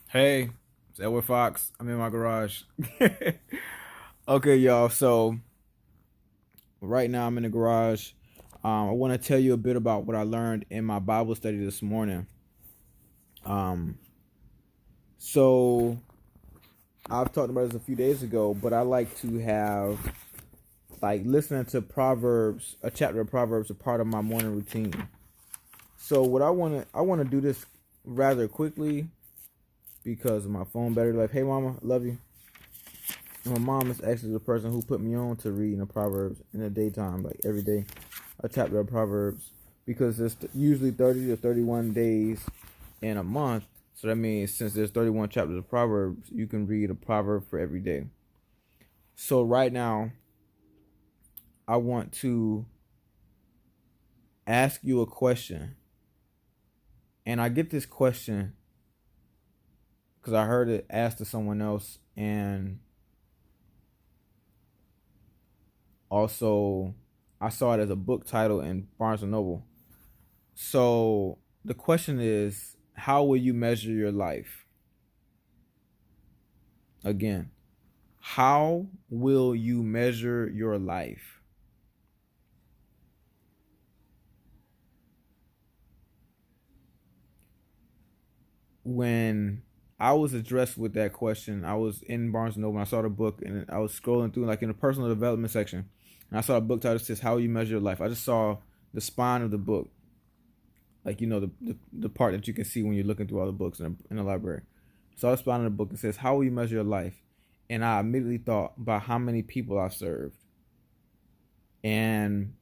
Hey, it's Edward Fox. I'm in my garage. Okay, y'all. So right now I'm in the garage. I want to tell you a bit about what I learned in my Bible study this morning. Um, so I've talked about this a few days ago, but I like to have listening to Proverbs, a chapter of Proverbs, a part of my morning routine. So what I want to do this rather quickly because of my phone battery life. Hey, mama, love you. My mom is actually the person who put me on to reading the Proverbs in the daytime, like every day, a chapter of Proverbs, because there's usually 30 to 31 days in a month. So that means since there's 31 chapters of Proverbs, you can read a proverb for every day. So right now, I want to ask you a question. And I get this question because I heard it asked to someone else, and also I saw it as a book title in Barnes and Noble. So the question is, how will you measure your life? Again, how will you measure your life? When I was addressed with that question, I was in Barnes and Noble. And I saw the book, and I was scrolling through, like in the personal development section, and I saw a book title that says "How Will You Measure Your Life." I just saw the spine of the book, like the part that you can see when you're looking through all the books in the library. So I was spine of the book. It says, "How will you measure your life?" And I immediately thought about how many people I've served, and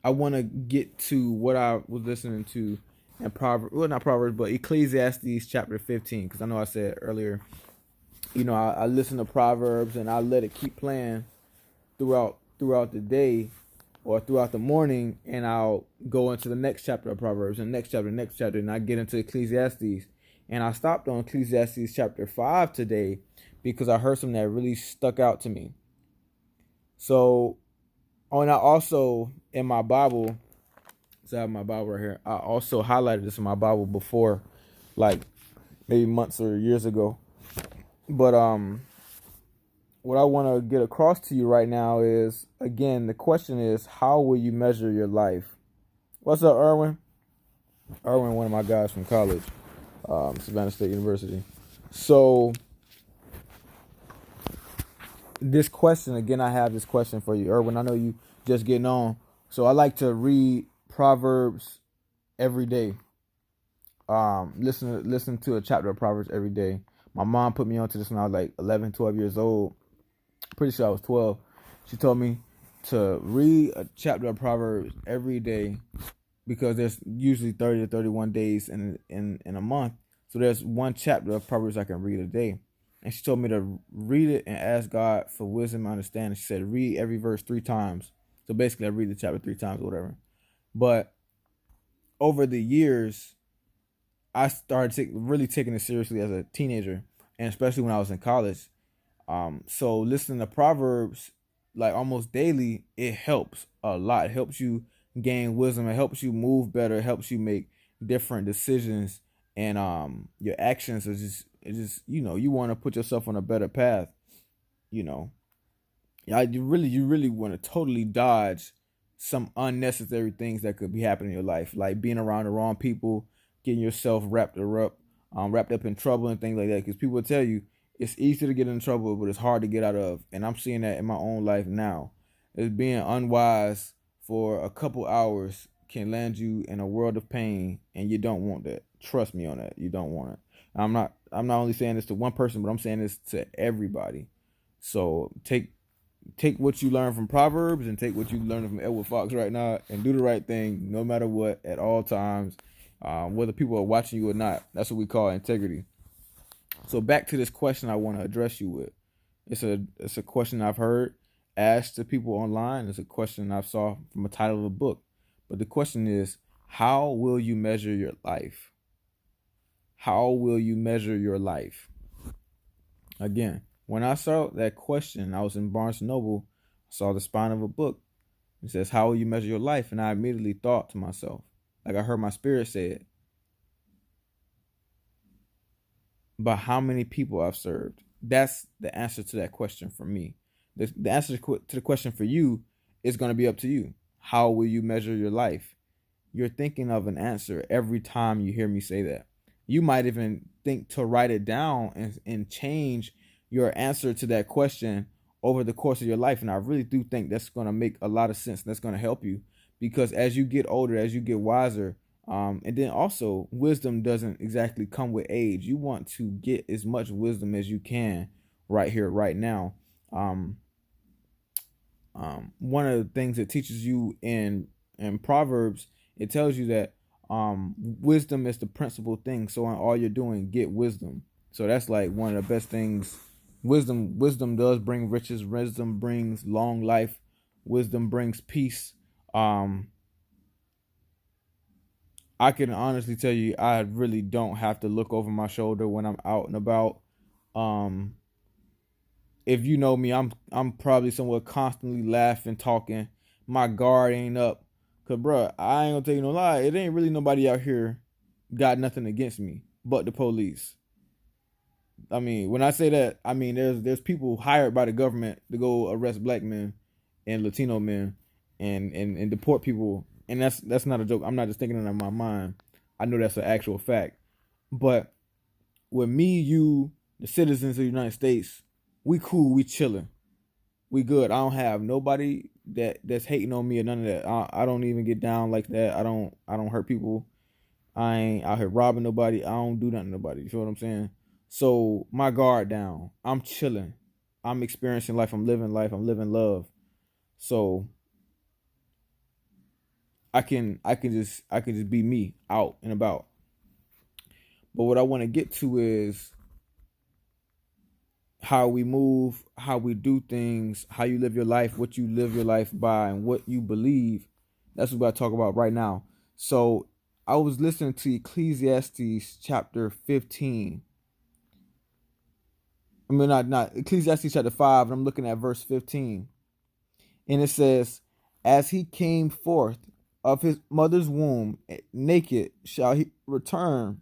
I want to get to what I was listening to in Proverbs, well, not Proverbs, but Ecclesiastes chapter 15, because I know I said earlier, I listen to Proverbs and I let it keep playing throughout the day or throughout the morning, and I'll go into the next chapter of Proverbs and next chapter, and I get into Ecclesiastes. And I stopped on Ecclesiastes chapter 5 today because I heard something that really stuck out to me. So, and I also in my Bible, so I have my Bible right here. I also highlighted this in my Bible before, like maybe months or years ago. But what I want to get across to you right now is, again, the question is, how will you measure your life? What's up, Erwin? Erwin, one of my guys from college, Savannah State University. So this question, again, I have this question for you, Erwin. I know you just getting on. So I like to read Proverbs every day. Listen to a chapter of Proverbs every day. My mom put me onto this when I was like 11, 12 years old. Pretty sure I was 12. She told me to read a chapter of Proverbs every day because there's usually 30 to 31 days in a month. So there's one chapter of Proverbs I can read a day. And she told me to read it and ask God for wisdom and understanding. She said, read every verse 3 times. So basically, I read the chapter 3 times or whatever. But over the years, I started really taking it seriously as a teenager, and especially when I was in college. So listening to Proverbs like almost daily, it helps a lot. It helps you gain wisdom. It helps you move better. It helps you make different decisions, and your actions are just you want to put yourself on a better path. You know, yeah, you really want to totally dodge some unnecessary things that could be happening in your life, like being around the wrong people, getting yourself wrapped up in trouble and things like that. Because people will tell you it's easy to get in trouble, but it's hard to get out of. And I'm seeing that in my own life now. It's being unwise for a couple hours can land you in a world of pain, and you don't want that. Trust me on that. You don't want it. I'm not only saying this to one person, but I'm saying this to everybody. So take what you learn from Proverbs and take what you learn from Edward Fox right now and do the right thing no matter what at all times, whether people are watching you or not. That's what we call integrity. So back to this question I want to address you with. It's a question I've heard asked to people online. It's a question I've saw from a title of a book. But the question is, how will you measure your life? How will you measure your life? Again, when I saw that question, I was in Barnes and Noble, saw the spine of a book. It says, how will you measure your life? And I immediately thought to myself, like I heard my spirit say it, but how many people I've served. That's the answer to that question for me. The answer to the question for you is going to be up to you. How will you measure your life? You're thinking of an answer every time you hear me say that. You might even think to write it down and change your answer to that question over the course of your life. And I really do think that's going to make a lot of sense. That's going to help you because as you get older, as you get wiser, and then also wisdom doesn't exactly come with age. You want to get as much wisdom as you can right here, right now. Um, One of the things it teaches you in Proverbs, it tells you that wisdom is the principal thing. So in all you're doing, get wisdom. So that's like one of the best things. Wisdom does bring riches. Wisdom brings long life. Wisdom brings peace. I can honestly tell you, I really don't have to look over my shoulder when I'm out and about. Um, if you know me, I'm probably somewhere constantly laughing, talking. My guard ain't up, cause bruh, I ain't gonna tell you no lie. It ain't really nobody out here got nothing against me but the police. I mean, when I say that, I mean there's people hired by the government to go arrest black men and Latino men and deport people, and that's not a joke. I'm not just thinking it in my mind. I know that's an actual fact. But with me, you, the citizens of the United States, we cool, we chilling, we good. I don't have nobody that's hating on me or none of that. I don't even get down like that. I don't hurt people. I ain't out here robbing nobody. I don't do nothing to nobody. You feel what I'm saying? So my guard down. I'm chilling. I'm experiencing life. I'm living life. I'm living love. So I can just be me out and about. But what I want to get to is how we move, how we do things, how you live your life, what you live your life by, and what you believe. That's what I talk about right now. So I was listening to Ecclesiastes chapter 15. I mean, not Ecclesiastes chapter 5, and I'm looking at verse 15. And it says, as he came forth of his mother's womb, naked shall he return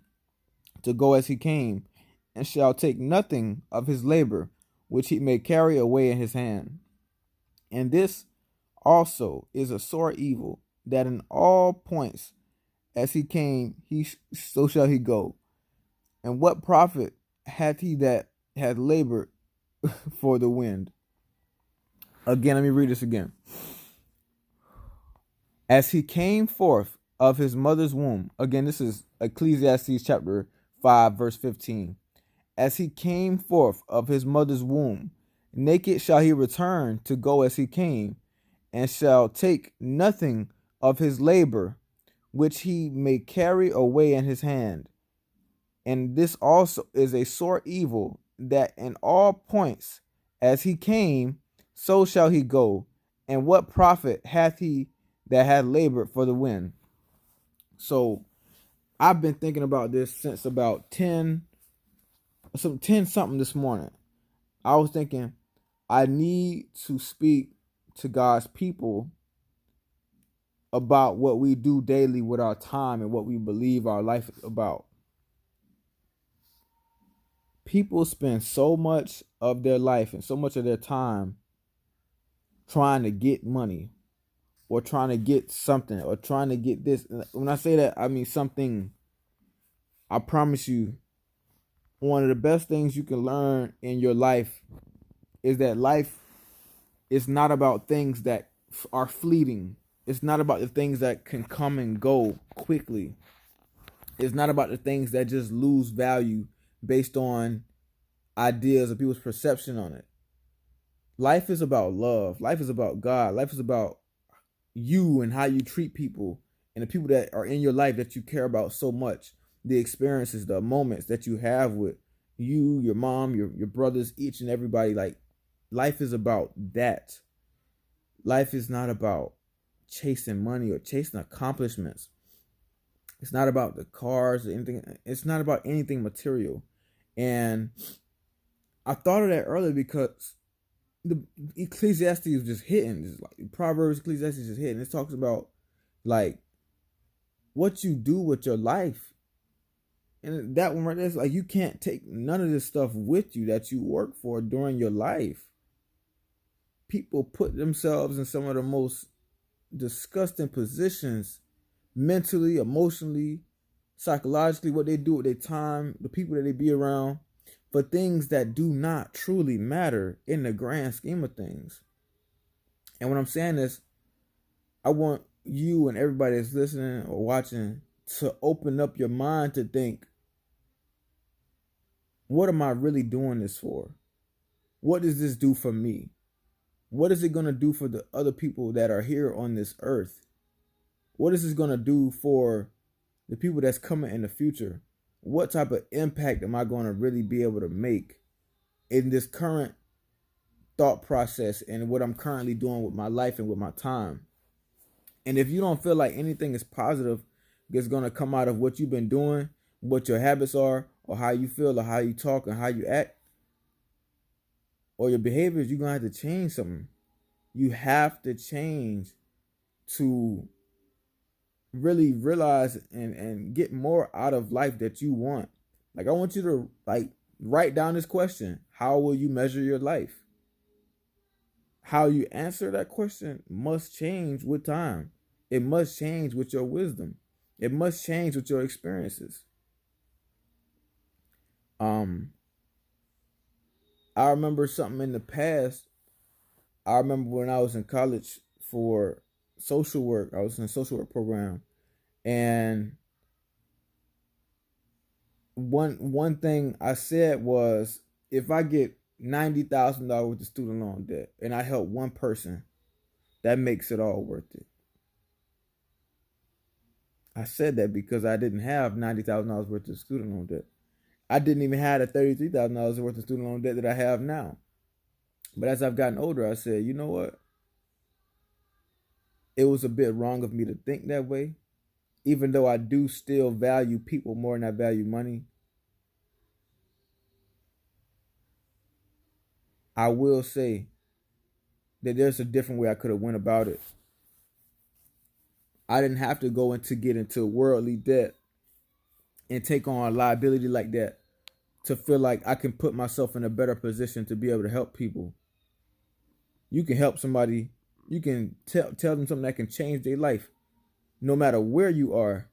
to go as he came, and shall take nothing of his labor, which he may carry away in his hand. And this also is a sore evil, that in all points as he came, so shall he go. And what profit hath he that hath labored for the wind? Again, let me read this again. As he came forth of his mother's womb, again, this is Ecclesiastes chapter 5, verse 15. As he came forth of his mother's womb, naked shall he return to go as he came, and shall take nothing of his labor, which he may carry away in his hand. And this also is a sore evil, that in all points as he came, so shall he go. And what profit hath he that hath labored for the wind? So I've been thinking about this since about 10 something this morning. I was thinking I need to speak to God's people about what we do daily with our time and what we believe our life is about. People spend so much of their life and so much of their time trying to get money or trying to get something or trying to get this. When I say that, I mean something. I promise you, one of the best things you can learn in your life is that life is not about things that are fleeting. It's not about the things that can come and go quickly. It's not about the things that just lose value based on ideas of people's perception on it. Life is about love. Life is about God. Life is about you and how you treat people and the people that are in your life that you care about so much. The experiences, the moments that you have with you, your mom, your brothers, each and everybody. Like, life is about that. Life is not about chasing money or chasing accomplishments. It's not about the cars or anything. It's not about anything material. And I thought of that earlier because the Ecclesiastes is just hitting. It's like Proverbs, Ecclesiastes is hitting. It talks about like what you do with your life And that one right there is like, you can't take none of this stuff with you that you work for during your life. People put themselves in some of the most disgusting positions mentally, emotionally, psychologically, what they do with their time, the people that they be around, for things that do not truly matter in the grand scheme of things. And what I'm saying is, I want you and everybody that's listening or watching to open up your mind to think, what am I really doing this for? What does this do for me? What is it going to do for the other people that are here on this earth? What is this going to do for the people that's coming in the future? What type of impact am I going to really be able to make in this current thought process and what I'm currently doing with my life and with my time? And if you don't feel like anything is positive that's going to come out of what you've been doing, what your habits are, or how you feel, or how you talk, and how you act, or your behaviors, you're going to have to change something. You have to change to really realize and get more out of life that you want. Like, I want you to write down this question. How will you measure your life? How you answer that question must change with time. It must change with your wisdom. It must change with your experiences. I remember something in the past. I remember when I was in college for social work. I was in a social work program, and one thing I said was, if I get $90,000 worth of student loan debt and I help one person, that makes it all worth it. I said that because I didn't have $90,000 worth of student loan debt. I didn't even have the $33,000 worth of student loan debt that I have now. But as I've gotten older, I said, you know what? It was a bit wrong of me to think that way. Even though I do still value people more than I value money, I will say that there's a different way I could have went about it. I didn't have to get into worldly debt and take on a liability like that to feel like I can put myself in a better position to be able to help people. You can help somebody. You can tell them something that can change their life, no matter where you are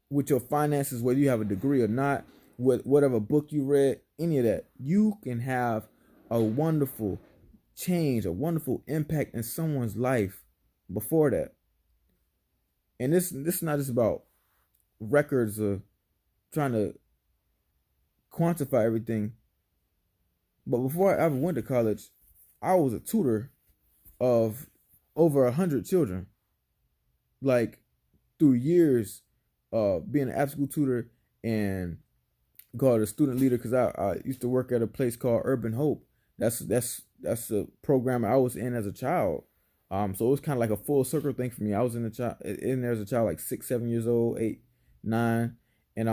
with your finances, whether you have a degree or not, with whatever book you read, any of that. You can have a wonderful change, a wonderful impact in someone's life before that. And this is not just about records or trying to quantify everything. But before I ever went to college, I was a tutor of over 100 children. Like, through years being an after school tutor and called a student leader, because I used to work at a place called Urban Hope. That's a program I was in as a child. So it was kind of like a full circle thing for me. I was in there as a child, like 6, 7 years old, 8, 9, and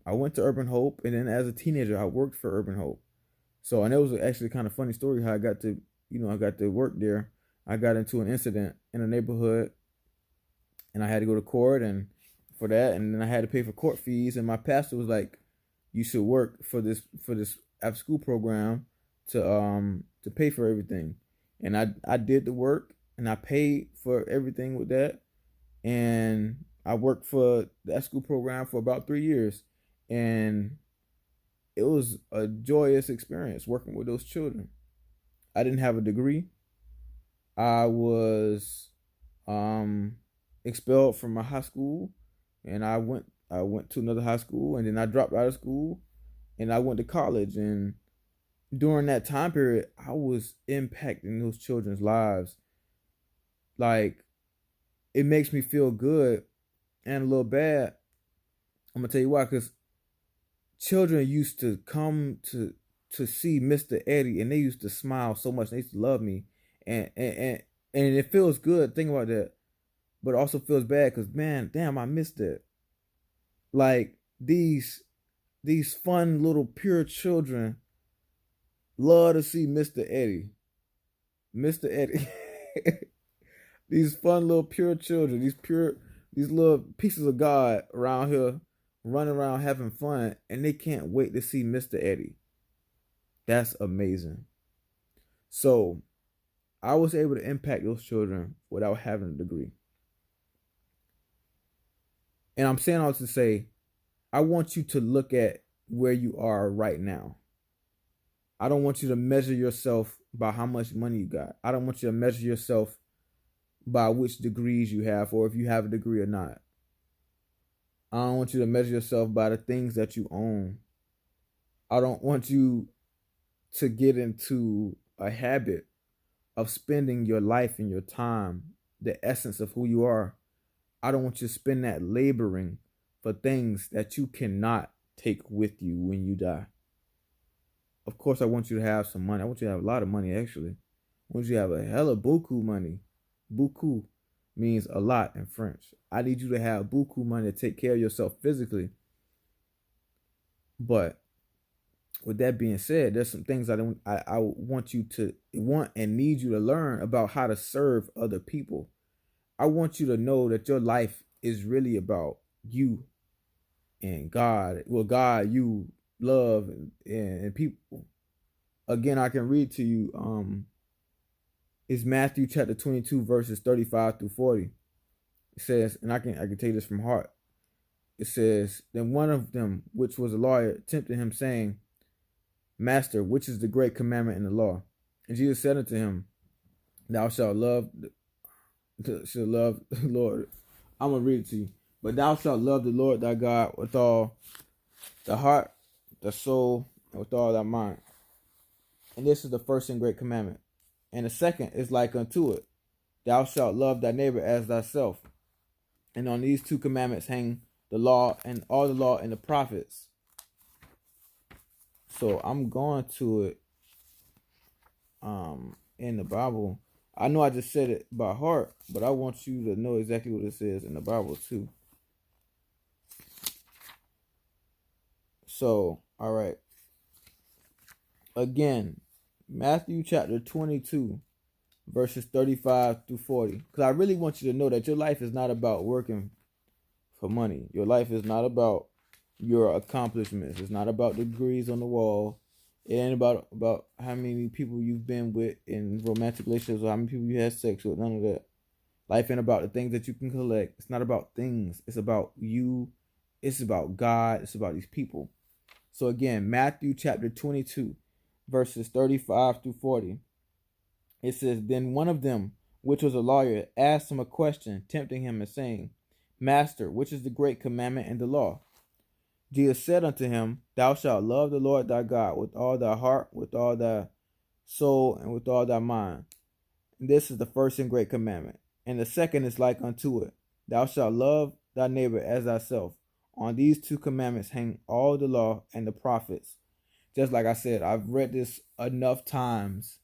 I went to Urban Hope, and then as a teenager, I worked for Urban Hope. So, and it was actually kind of funny story how I got to work there. I got into an incident in a neighborhood, and I had to go to court and for that, and then I had to pay for court fees. And my pastor was like, "You should work for this after school program to pay for everything." And I did the work, and I paid for everything with that, and I worked for that school program for about 3 years, and it was a joyous experience working with those children. I didn't have a degree. I was expelled from my high school, and I went to another high school, and then I dropped out of school, and I went to college. And during that time period, I was impacting those children's lives. Like, it makes me feel good and a little bad. I'm gonna tell you why, because children used to come to see Mr. Eddie, and they used to smile so much. They used to love me, and it feels good. Think about that, but it also feels bad because, man, damn, I missed it. Like, these fun little pure children love to see Mr. Eddie, Mr. Eddie. These fun little pure children, these little pieces of God around here running around having fun, and they can't wait to see Mr. Eddie. That's amazing. So I was able to impact those children without having a degree. And I'm saying all to say, I want you to look at where you are right now. I don't want you to measure yourself by how much money you got. I don't want you to measure yourself by which degrees you have or if you have a degree or not. I don't want you to measure yourself by the things that you own. I don't want you to get into a habit of spending your life and your time, the essence of who you are. I don't want you to spend that laboring for things that you cannot take with you when you die. Of course, I want you to have some money. I want you to have a lot of money, actually. I want you to have a hella beaucoup money. Beaucoup means a lot in French. I need you to have beaucoup money to take care of yourself physically. But with that being said, there's some things I want you to want and need you to learn about how to serve other people. I want you to know that your life is really about you and God. Well, God, you, love, and people. Again, I can read to you. It's Matthew chapter 22, verses 35 through 40. It says, and I can take this from heart. It says, then one of them, which was a lawyer, tempted him, saying, Master, which is the great commandment in the law? And Jesus said unto him, Thou shalt love the Lord. I'm going to read it to you. But thou shalt love the Lord thy God with all the heart, the soul, and with all thy mind. And this is the first and great commandment. And the second is like unto it. Thou shalt love thy neighbor as thyself. And on these two commandments hang the law and all the law and the prophets. So I'm going to it in the Bible. I know I just said it by heart, but I want you to know exactly what it says in the Bible too. So, all right. Again, Matthew chapter 22, verses 35 through 40. Because I really want you to know that your life is not about working for money. Your life is not about your accomplishments. It's not about degrees on the wall. It ain't about how many people you've been with in romantic relationships or how many people you had sex with. None of that. Life ain't about the things that you can collect. It's not about things. It's about you. It's about God. It's about these people. So again, Matthew chapter 22, verses 35 through 40. It says, Then one of them, which was a lawyer, asked him a question, tempting him and saying, Master, which is the great commandment in the law? Jesus said unto him, Thou shalt love the Lord thy God with all thy heart, with all thy soul, and with all thy mind. And this is the first and great commandment. And the second is like unto it. Thou shalt love thy neighbor as thyself. On these two commandments hang all the law and the prophets. Just like I said, I've read this enough times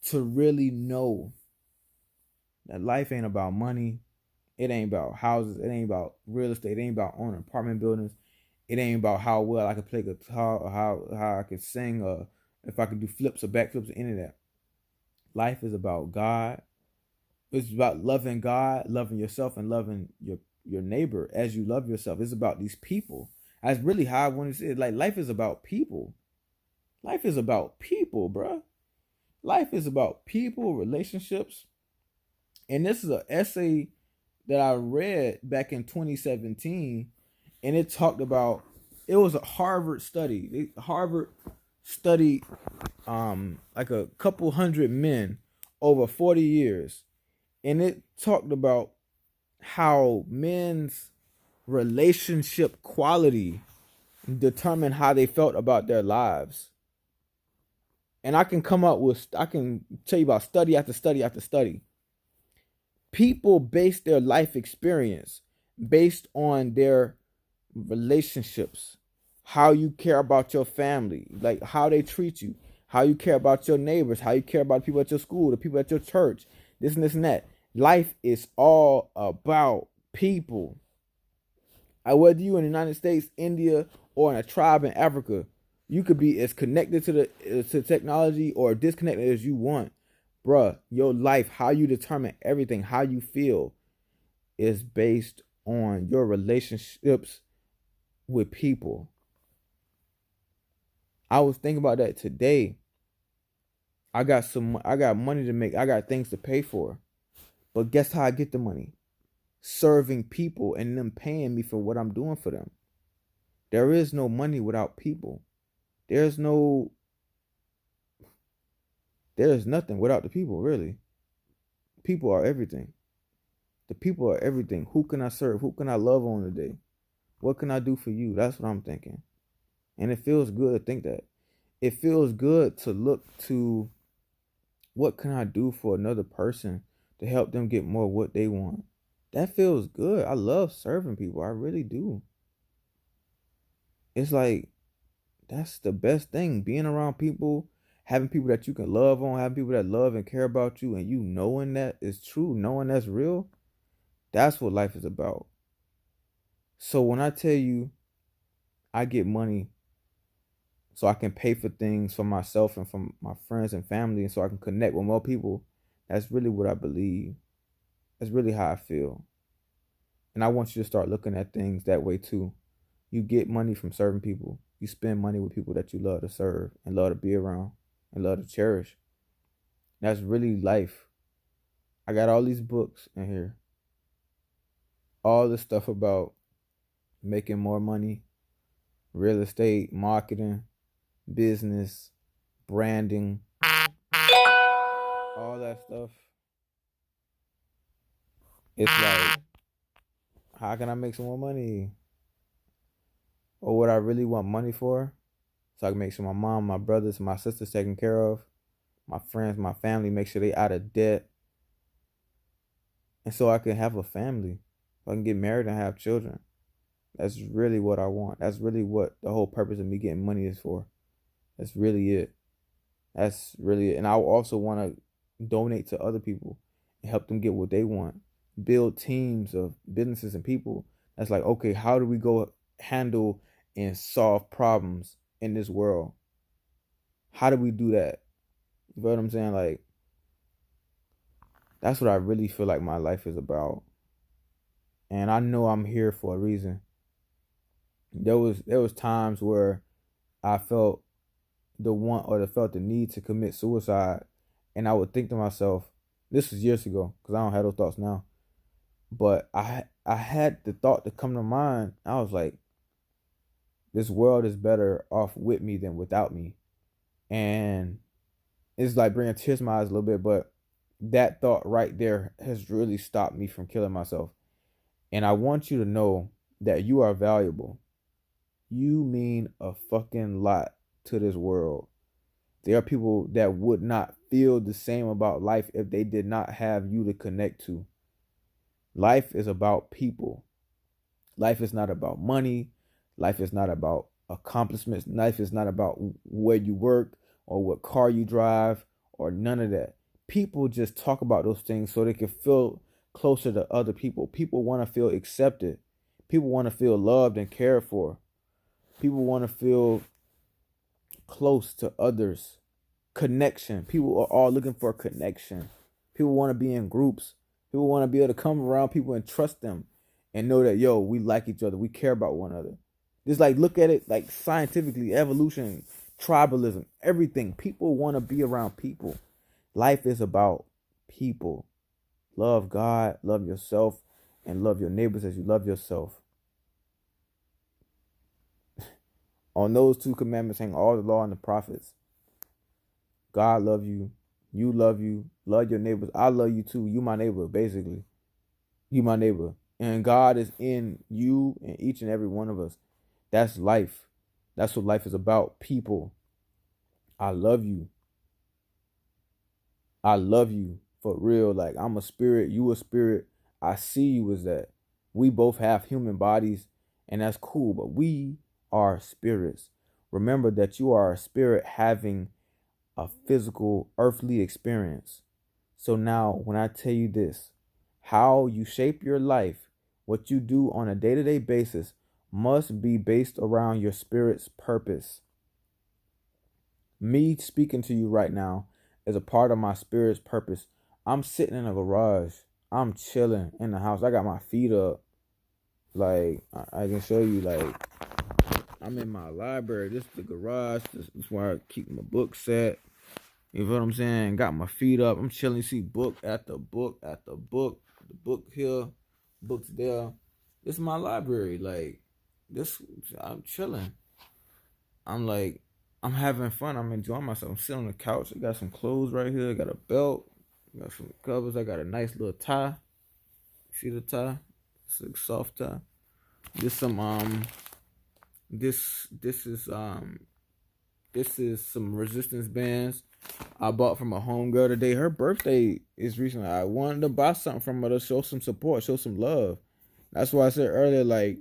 to really know that life ain't about money. It ain't about houses. It ain't about real estate. It ain't about owning apartment buildings. It ain't about how well I can play guitar or how I can sing or if I can do flips or backflips or any of that. Life is about God. It's about loving God, loving yourself, and loving your neighbor as you love yourself. It's about these people. That's really how I want to say it. Like, life is about people. Life is about people, bruh. Life is about people, relationships. And this is an essay that I read back in 2017. And it talked about, it was a Harvard study. Harvard studied like a couple hundred men over 40 years. And it talked about how men's relationship quality determined how they felt about their lives. And I can tell you about study after study after study. People base their life experience based on their relationships, how you care about your family, like how they treat you, how you care about your neighbors, how you care about the people at your school, the people at your church, this and this and that. Life is all about people. Whether you in the United States, India, or in a tribe in Africa, you could be as connected to technology or disconnected as you want. Bruh, your life, how you determine everything, how you feel, is based on your relationships with people. I was thinking about that today. I got money to make. I got things to pay for. But guess how I get the money? Serving people and them paying me for what I'm doing for them. There is no money without people. There's no there's nothing without the people, really. People are everything. The people are everything. Who can I serve? Who can I love on today? What can I do for you? That's what I'm thinking. And it feels good to think that. It feels good to look to what can I do for another person to help them get more what they want. That feels good. I love serving people. I really do. It's like that's the best thing. Being around people, having people that you can love on, having people that love and care about you, and you knowing that is true, knowing that's real, that's what life is about. So when I tell you I get money so I can pay for things for myself and from my friends and family, and so I can connect with more people, that's really what I believe. That's really how I feel. And I want you to start looking at things that way too. You get money from serving people. You spend money with people that you love to serve and love to be around and love to cherish. That's really life. I got all these books in here. All this stuff about making more money, real estate, marketing, business, branding, all that stuff. It's like, how can I make some more money? Or what I really want money for? So I can make sure my mom, my brothers, my sisters taken care of, my friends, my family, make sure they out of debt. And so I can have a family. So I can get married and have children. That's really what I want. That's really what the whole purpose of me getting money is for. That's really it. That's really it. And I also want to donate to other people and help them get what they want. Build teams of businesses and people. That's like, okay, how do we go handle and solve problems in this world? How do we do that? You know what I'm saying? Like, that's what I really feel like my life is about. And I know I'm here for a reason. There was times where I felt the want or felt the need to commit suicide, and I would think to myself, this was years ago because I don't have those thoughts now, but I had the thought to come to mind. I was like, this world is better off with me than without me, and it's like bringing tears to my eyes a little bit, but that thought right there has really stopped me from killing myself. And I want you to know that you are valuable. You mean a fucking lot to this world. There are people that would not feel the same about life if they did not have you to connect to. Life is about people. Life is not about money. Life is not about accomplishments. Life is not about where you work or what car you drive or none of that. People just talk about those things so they can feel closer to other people. People want to feel accepted. People want to feel loved and cared for. People want to feel close to others. Connection. People are all looking for connection. People want to be in groups. People want to be able to come around people and trust them and know that, yo, we like each other. We care about one another. Just like look at it like scientifically, evolution, tribalism, everything. People want to be around people. Life is about people. Love God, love yourself, and love your neighbors as you love yourself. On those two commandments hang all the law and the prophets. God love you. You, love your neighbors. I love you too. You my neighbor, basically. You my neighbor. And God is in you and each and every one of us. That's life. That's what life is about. People. I love you. I love you for real. Like I'm a spirit, you a spirit. I see you as that. We both have human bodies and that's cool, but we are spirits. Remember that you are a spirit having a physical earthly experience. So now when I tell you this, how you shape your life, what you do on a day-to-day basis must be based around your spirit's purpose. Me speaking to you right now is a part of my spirit's purpose. I'm sitting in a garage. I'm chilling in the house. I got my feet up. Like I can show you like I'm in my library. This is the garage. This is where I keep my books at. You know what I'm saying? Got my feet up. I'm chilling. See book after book after book. The book here, books there. This is my library. Like this, I'm chilling. I'm like, I'm having fun. I'm enjoying myself. I'm sitting on the couch. I got some clothes right here. I got a belt. I got some covers. I got a nice little tie. See the tie? It's a soft tie. This some this is some resistance bands I bought from a homegirl today. Her birthday is recently. I wanted to buy something from her to show some support, show some love. That's why I said earlier, like,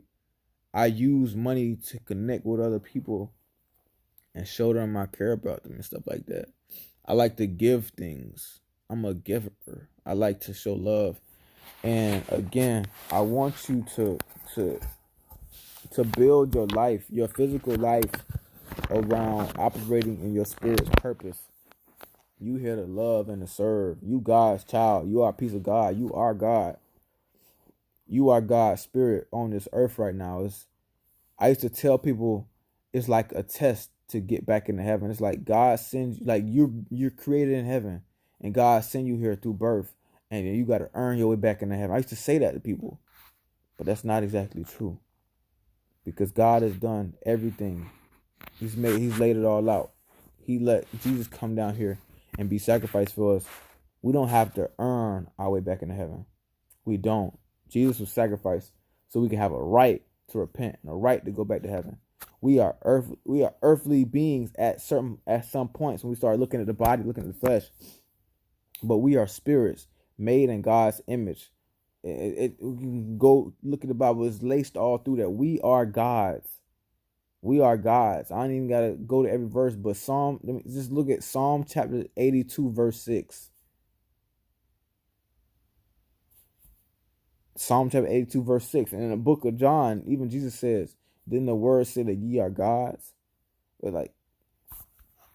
I use money to connect with other people and show them I care about them and stuff like that. I like to give things. I'm a giver. I like to show love. And again, I want you to build your life, your physical life, around operating in your spirit's purpose. You here to love and to serve. You God's child. You are a piece of God. You are God. You are God's spirit on this earth right now. I used to tell people it's like a test to get back into heaven. It's like God sends you, like you're created in heaven, and God send you here through birth, and then you got to earn your way back into heaven. I used to say that to people, but that's not exactly true, because God has done everything. He's laid it all out. He let Jesus come down here and be sacrificed for us. We don't have to earn our way back into heaven. We don't. Jesus was sacrificed so we can have a right to repent and a right to go back to heaven. We are earthly beings at some points when we start looking at the body, looking at the flesh. But we are spirits made in God's image. You can go look at the Bible. It's laced all through that. We are gods. We are gods. I don't even gotta go to every verse, but let me just look at Psalm chapter 82, verse 6. Psalm chapter 82, verse 6. And in the book of John, even Jesus says, didn't the word say that ye are gods? But like,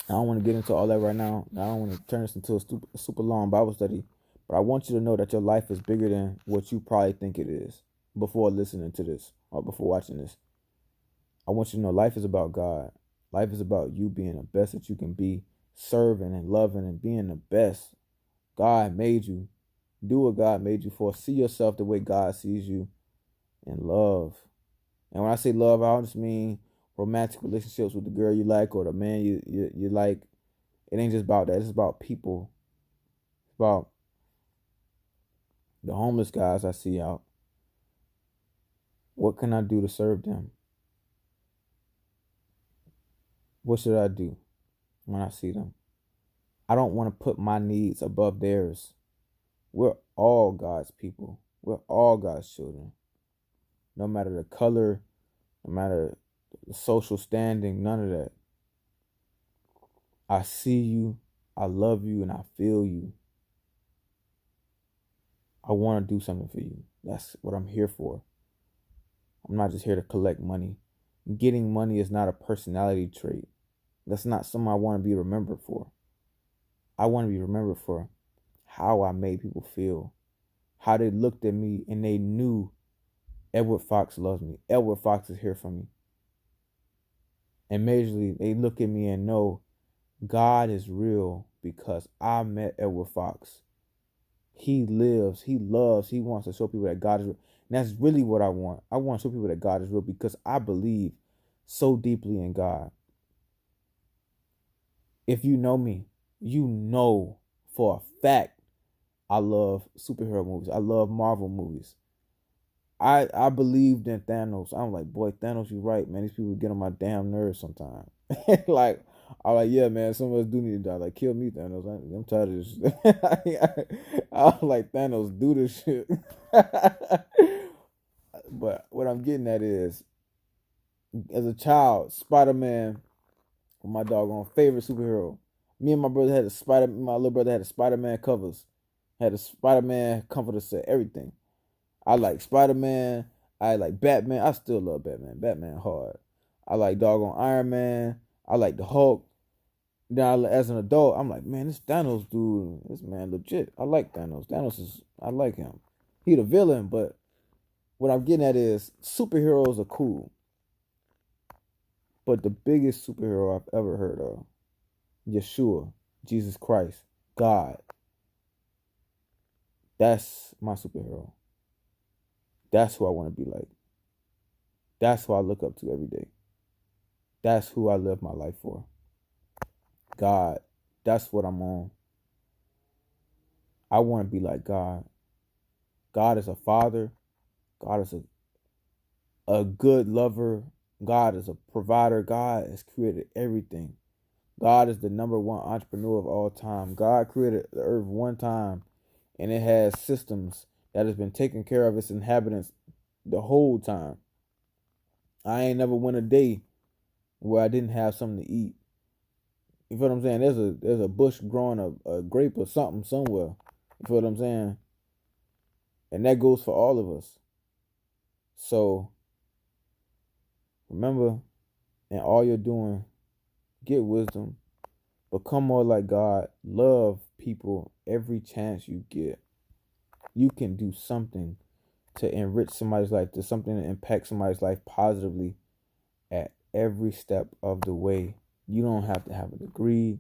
I don't want to get into all that right now. I don't want to turn this into a super long Bible study. But I want you to know that your life is bigger than what you probably think it is before listening to this or before watching this. I want you to know life is about God. Life is about you being the best that you can be, serving and loving and being the best. God made you. Do what God made you for. See yourself the way God sees you, and love. And when I say love, I don't just mean romantic relationships with the girl you like or the man you like. It ain't just about that. It's about people. It's about the homeless guys I see out. What can I do to serve them? What should I do when I see them? I don't want to put my needs above theirs. We're all God's people. We're all God's children. No matter the color, no matter the social standing, none of that. I see you, I love you, and I feel you. I want to do something for you. That's what I'm here for. I'm not just here to collect money. Getting money is not a personality trait. That's not something I want to be remembered for. I want to be remembered for how I made people feel, how they looked at me and they knew Edward Fox loves me. Edward Fox is here for me. And majorly, they look at me and know God is real because I met Edward Fox. He lives, he loves, he wants to show people that God is real. And that's really what I want. I want to show people that God is real because I believe so deeply in God. If you know me, you know for a fact I love superhero movies. I love Marvel movies. I believed in Thanos. I'm like, boy, Thanos, you right, man. These people get on my damn nerves sometimes. Like, I'm like, yeah, man, some of us do need to die. Like, kill me, Thanos. I'm tired of this shit. I'm like, Thanos, do this shit. But what I'm getting at is, as a child, Spider-Man was my doggone favorite superhero. Me and my brother had my little brother had the Spider-Man covers. Had a Spider-Man comforter set, everything. I like Spider-Man. I like Batman. I still love Batman. Batman hard. I like doggone Iron Man. I like the Hulk. Then as an adult, I'm like, man, this Thanos dude, this man legit. I like Thanos. I like him. He the villain, but what I'm getting at is superheroes are cool. But the biggest superhero I've ever heard of, Yeshua, Jesus Christ, God. That's my superhero. That's who I want to be like. That's who I look up to every day. That's who I live my life for. God. That's what I'm on. I want to be like God. God is a father. God is a good lover. God is a provider. God has created everything. God is the number one entrepreneur of all time. God created the earth one time, and it has systems that has been taking care of its inhabitants the whole time. I ain't never went a day where I didn't have something to eat. You feel what I'm saying? There's a bush growing a grape or something somewhere. You feel what I'm saying? And that goes for all of us. So remember, in all you're doing, get wisdom, become more like God, love people every chance you get. You can do something to enrich somebody's life, to something to impact somebody's life positively at every step of the way. You don't have to have a degree.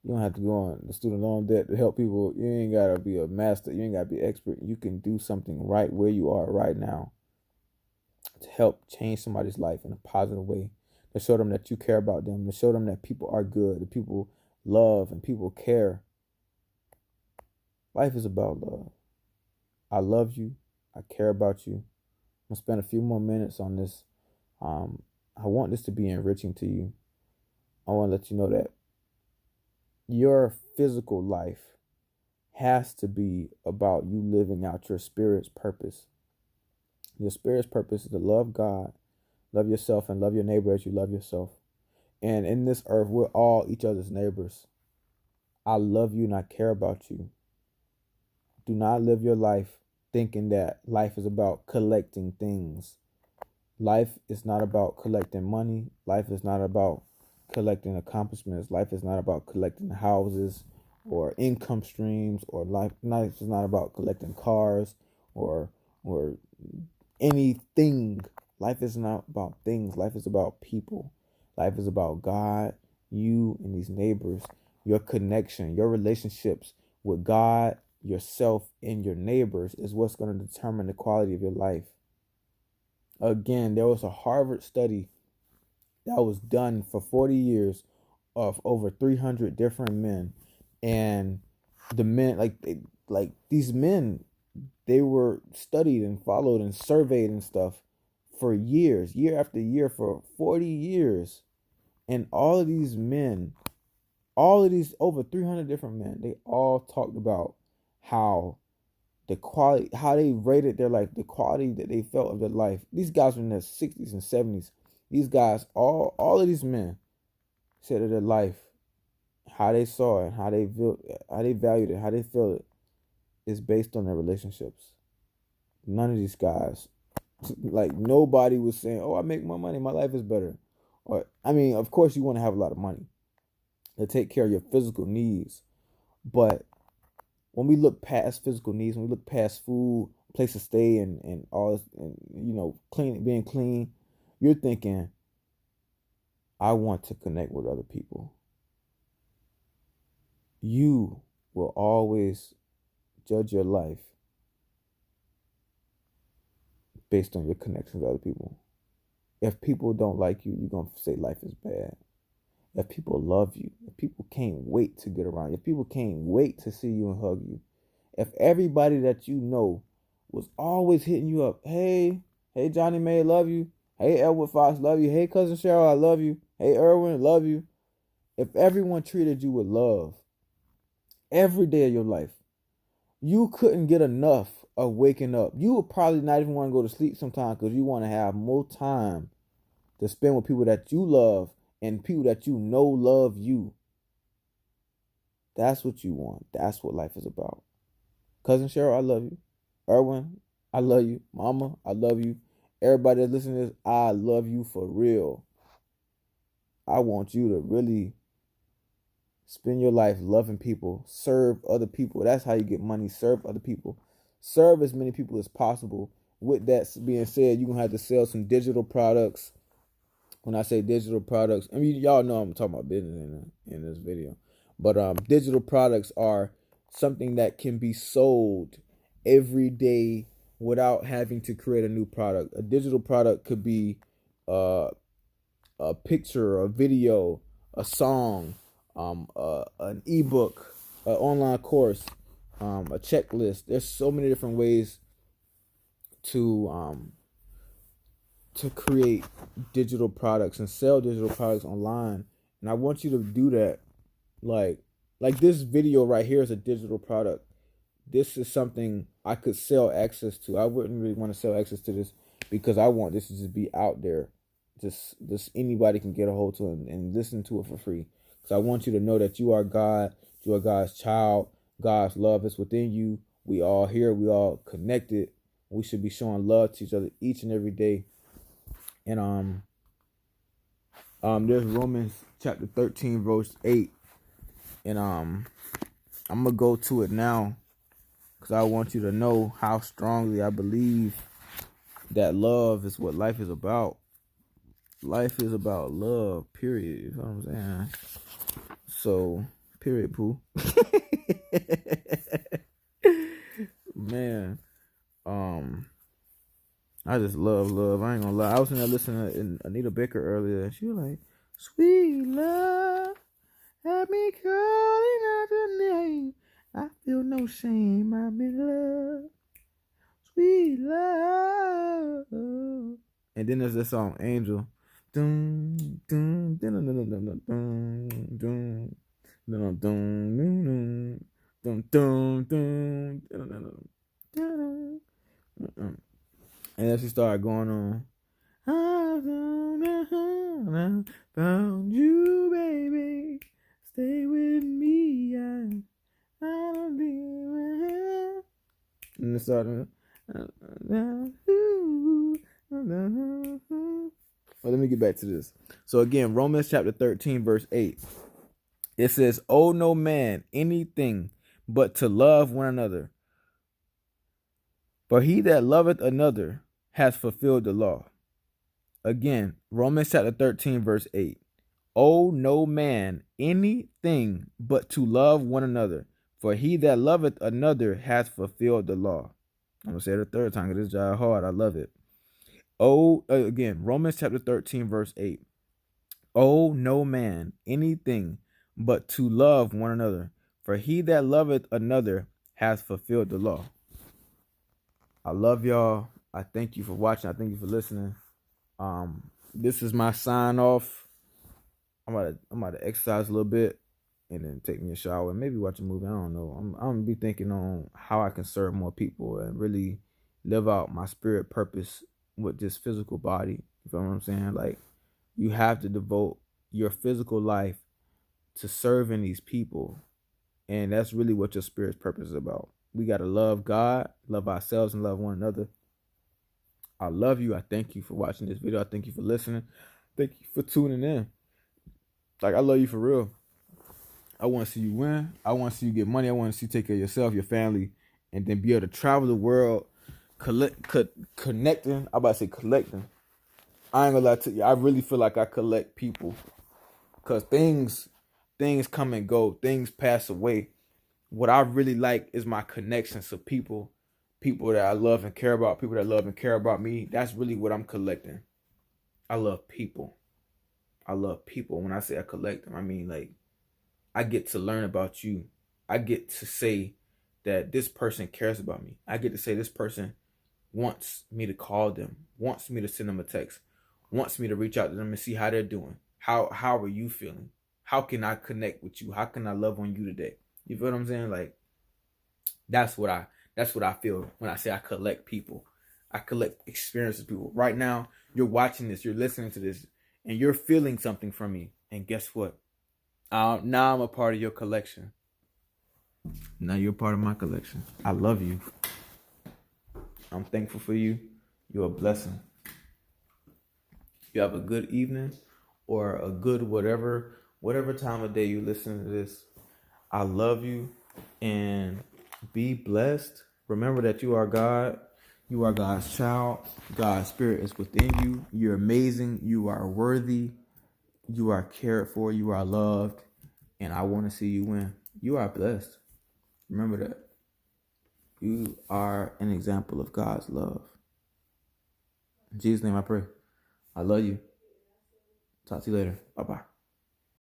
You don't have to go on the student loan debt to help people. You ain't got to be a master. You ain't got to be an expert. You can do something right where you are right now to help change somebody's life in a positive way, to show them that you care about them, to show them that people are good, that people love and people care. Life is about love. I love you. I care about you. I'm going to spend a few more minutes on this. I want this to be enriching to you. I want to let you know that your physical life has to be about you living out your spirit's purpose. Your spirit's purpose is to love God, love yourself, and love your neighbor as you love yourself. And in this earth, we're all each other's neighbors. I love you and I care about you. Do not live your life thinking that life is about collecting things. Life is not about collecting money. Life is not about collecting accomplishments. Life is not about collecting houses or income streams, or life is not about collecting cars or anything. Life is not about things. Life is about people. Life is about God, you, and these neighbors. Your connection, your relationships with God, yourself, and your neighbors is what's going to determine the quality of your life. Again, there was a Harvard study that was done for 40 years of over 300 different men, and the men, like these men, they were studied and followed and surveyed and stuff for years, year after year, for 40 years. And all of these men, all of these over 300 different men, they all talked about how the quality, how they rated their life, the quality that they felt of their life. These guys were in their 60s and 70s. These guys, all of these men said that their life, how they saw it, how they valued it, how they felt it, is based on their relationships. None of these guys, like nobody was saying, "Oh, I make more money, my life is better." Or, I mean, of course you want to have a lot of money to take care of your physical needs, but when we look past physical needs, when we look past food, place to stay, and all this, and being clean, you're thinking, I want to connect with other people. You will always judge your life based on your connections with other people. If people don't like you, you're going to say life is bad. If people love you, if people can't wait to get around you, if people can't wait to see you and hug you, if everybody that you know was always hitting you up, hey Johnny May, love you. Hey Elwood Fox, love you. Hey Cousin Cheryl, I love you. Hey Erwin, love you. If everyone treated you with love every day of your life, you couldn't get enough of waking up. You would probably not even want to go to sleep sometimes because you want to have more time to spend with people that you love and people that you know love you. That's what you want. That's what life is about. Cousin Cheryl, I love you. Erwin, I love you. Mama, I love you. Everybody that's listening to this, I love you for real. I want you to really spend your life loving people, serve other people. That's how you get money. Serve other people. Serve as many people as possible. With that being said, you're going to have to sell some digital products. When I say digital products, I mean y'all know I'm talking about business in this video, but digital products are something that can be sold every day without having to create a new product. A digital product could be uh, a picture, a video, a song, an ebook, an online course, a checklist. There's so many different ways to create digital products and sell digital products online. And I want you to do that. Like this video right here is a digital product. This is something I could sell access to. I wouldn't really want to sell access to this because I want this to just be out there. Just anybody can get a hold to it and listen to it for free. Because I want you to know that you are God, you are God's child. God's love is within you. We all here, we all connected. We should be showing love to each other each and every day. And there's Romans chapter 13 verse 8, and I'm gonna go to it now because I want you to know how strongly I believe that love is what life is about. Life is about love, period. You know what I'm saying? So, period, poo. Man, I just love love. I ain't gonna lie. I was in there listening to Anita Baker earlier, and she was like, "Sweet love, have me calling out your name. I feel no shame. I'm in love, sweet love." And then there's this song, Angel. Dun, dun, dun, dun, dun, dun, dun, dun, dun, dun, dun, dun, dun, dun, dun, dun. And then she started going on. I found you, baby. Stay with me. I don't need. And it started. Well, let me get back to this. So again, Romans chapter 13, verse 8. It says, "Owe no man anything but to love one another. For he that loveth another has fulfilled the law." Again, Romans chapter 13, verse 8. "Owe no man anything but to love one another. For he that loveth another has fulfilled the law." I'm going to say it a third time because this job hard. I love it. Again, Romans chapter 13, verse 8. "Owe no man anything but to love one another. For he that loveth another has fulfilled the law." I love y'all. I thank you for watching. I thank you for listening. This is my sign off. I'm about to exercise a little bit and then take me a shower and maybe watch a movie. I don't know. I'm gonna be thinking on how I can serve more people and really live out my spirit purpose with this physical body. You feel what I'm saying? Like, you have to devote your physical life to serving these people, and that's really what your spirit's purpose is about. We gotta love God, love ourselves, and love one another. I love you. I thank you for watching this video. I thank you for listening. Thank you for tuning in. Like, I love you for real. I want to see you win. I want to see you get money. I want to see you take care of yourself, your family, and then be able to travel the world, connecting. I'm about to say collecting. I ain't gonna lie to you. I really feel like I collect people, because things come and go. Things pass away. What I really like is my connections to people that I love and care about, people that love and care about me. That's really what I'm collecting. I love people. I love people. When I say I collect them, I mean, like, I get to learn about you. I get to say that this person cares about me. I get to say this person wants me to call them, wants me to send them a text, wants me to reach out to them and see how they're doing. How are you feeling? How can I connect with you? How can I love on you today? You feel what I'm saying? Like, that's what I feel when I say I collect people. I collect experiences, people. Right now, you're watching this, you're listening to this, and you're feeling something from me. And guess what? Now I'm a part of your collection. Now you're a part of my collection. I love you. I'm thankful for you. You're a blessing. You have a good evening or a good whatever time of day you listen to this. I love you and be blessed. Remember that you are God. You are God's child. God's spirit is within you. You're amazing. You are worthy. You are cared for. You are loved. And I want to see you win. You are blessed. Remember that. You are an example of God's love. In Jesus' name I pray. I love you. Talk to you later. Bye-bye.